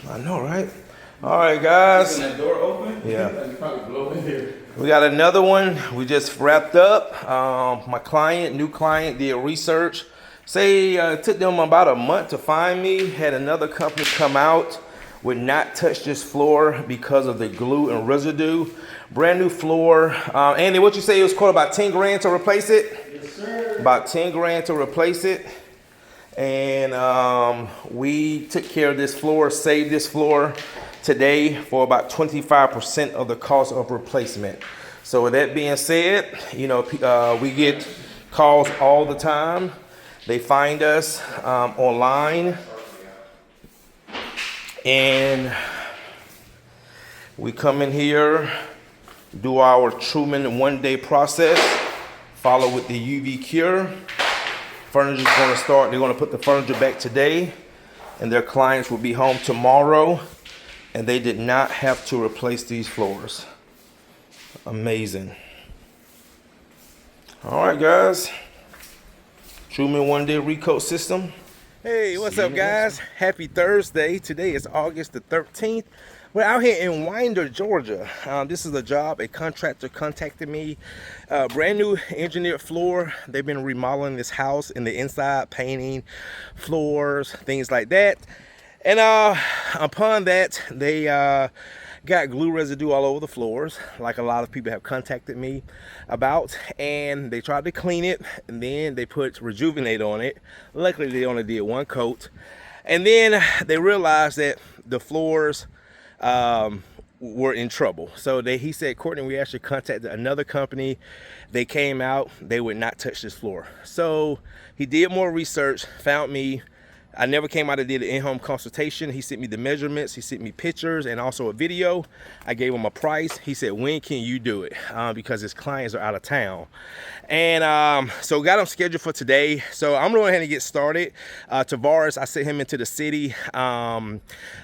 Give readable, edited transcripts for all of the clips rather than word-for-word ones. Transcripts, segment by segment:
I know, right? All right, guys. That door open? Yeah. You probably blow in here. We got another one. We just wrapped up. My new client, did research. It took them about a month to find me. Had another company come out, would not touch this floor because of the glue and residue. Brand new floor. Andy, what you say it was called about 10 grand to replace it? Yes, sir. About 10 grand to replace it. And we took care of this floor, saved this floor today for about 25% of the cost of replacement. So with that being said, you know, we get calls all the time. They find us online, and we come in here, do our Truman one-day process, follow with the UV cure. Furniture's gonna start, they're gonna put the furniture back today, and their clients will be home tomorrow, and they did not have to replace these floors. Amazing. All right, guys. Truman one-day recoat system. Hey, what's up, guys? Happy Thursday. Today is August the 13th. We're out here in Winder, Georgia. This is a job. A contractor contacted me. Brand new engineered floor. They've been remodeling this house in the inside, painting, floors, things like that. And upon that, they got glue residue all over the floors, like a lot of people have contacted me about, and they tried to clean it, and then they put Rejuvenate on it. Luckily, they only did one coat, and then they realized that the floors were in trouble. So he said, Courtney, we actually contacted another company. They came out, they would not touch this floor. So he did more research, found me. I never came out and did an in-home consultation. He sent me the measurements, he sent me pictures and also a video. I gave him a price. He said, when can you do it? Because his clients are out of town. And so got him scheduled for today. So I'm going ahead and get started. Tavares, I sent him into the city.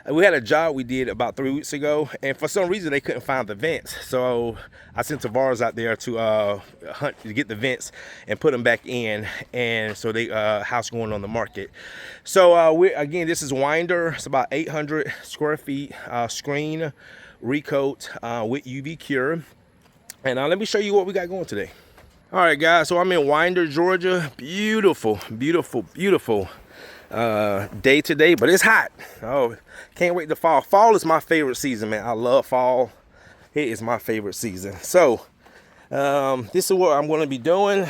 We had a job we did about 3 weeks ago, and for some reason they couldn't find the vents. So I sent Tavares out there to hunt to get the vents and put them back in, and so they house going on the market. So again, this is Winder. It's about 800 square feet, screen, recoat with UV cure. And let me show you what we got going today. All right, guys, so I'm in Winder, Georgia. Beautiful, beautiful, beautiful day today, but it's hot. Oh, can't wait to fall. Fall is my favorite season, man. I love fall. It is my favorite season. So this is what I'm going to be doing.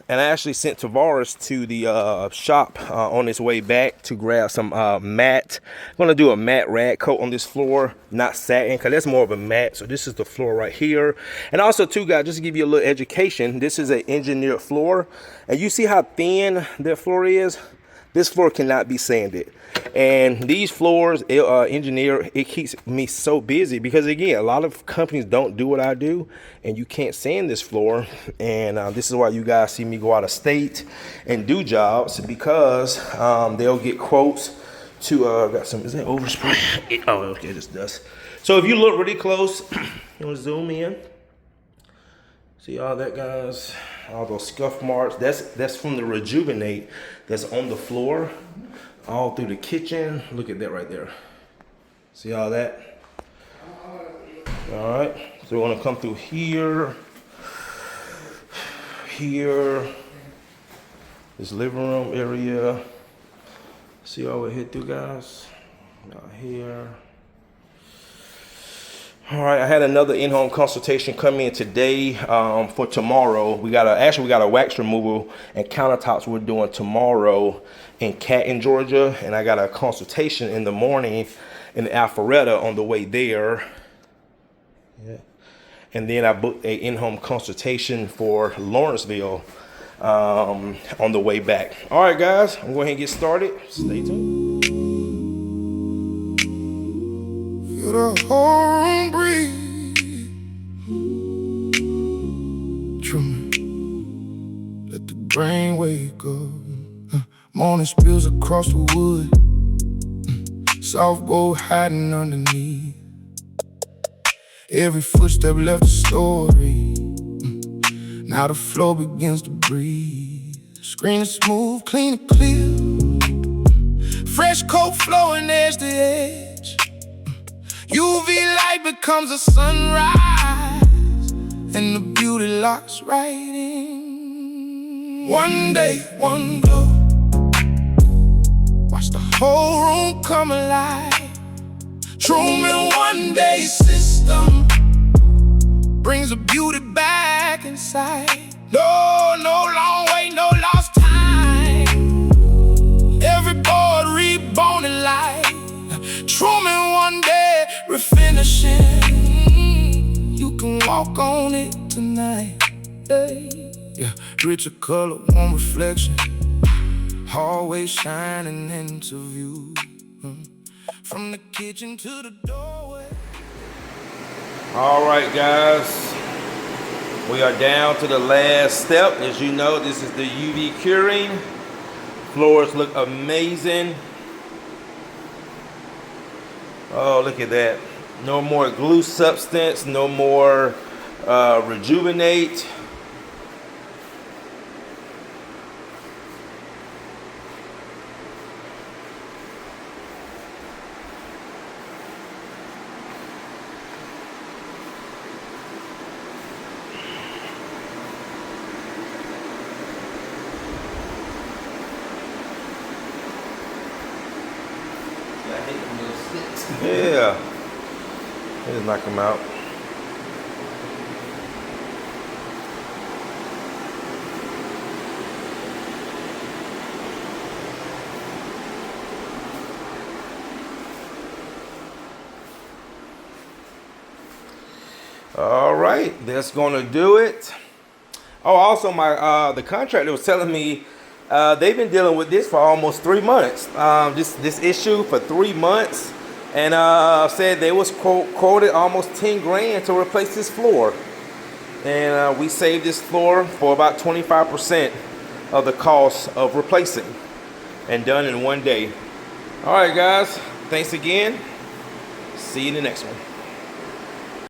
And I actually sent Tavares to the shop on his way back to grab some matte. I'm going to do a matte rag coat on this floor, not satin, because that's more of a matte. So this is the floor right here. And also, too, guys, just to give you a little education, this is an engineered floor. And you see how thin that floor is? This floor cannot be sanded. And these floors, engineer, it keeps me so busy because, again, a lot of companies don't do what I do, and you can't sand this floor. And this is why you guys see me go out of state and do jobs, because they'll get quotes to, got some, is that overspray? Oh, okay, this does. So if you look really close, you want to zoom in. See all that, guys? All those scuff marks. That's from the Rejuvenate that's on the floor, all through the kitchen. Look at that right there. See all that? All right. So we want to come through here, this living room area. See all we hit through, guys? Out here. All right, I had another in-home consultation come in today for tomorrow. We got a wax removal and countertops we're doing tomorrow in Canton, Georgia, and I got a consultation in the morning in Alpharetta on the way there. Yeah. And then I booked a in-home consultation for Lawrenceville on the way back. All right, guys, I'm going to go ahead and get started. Stay tuned. Feel the home breeze, Truman, let the brain wake up. Morning spills across the wood, soft gold hiding underneath. Every footstep left a story. Now the floor begins to breathe. Screen is smooth, clean and clear. Fresh coat flowing edge to edge. UV light becomes a sunrise, and the beauty locks right in. One day, one glow, watch the whole room come alive. Truman one day system brings the beauty back inside. No long wait, no lost time. Every board reborn in life. Truman one day refinishing. You can walk on it tonight. Hey. Yeah, richer color, warm reflection, hallway shining into view. From the kitchen to the doorway. All right, guys, we are down to the last step. As you know, this is the UV curing. Floors look amazing. Oh, look at that. No more glue substance, no more Rejuvenate. Yeah, just knock them out. All right, that's gonna do it. Oh, also my the contractor was telling me they've been dealing with this for almost 3 months. This issue for 3 months, and said they was quoted almost 10 grand to replace this floor, and we saved this floor for about 25% of the cost of replacing, and done in 1 day. All right, guys, thanks again. See you in the next one.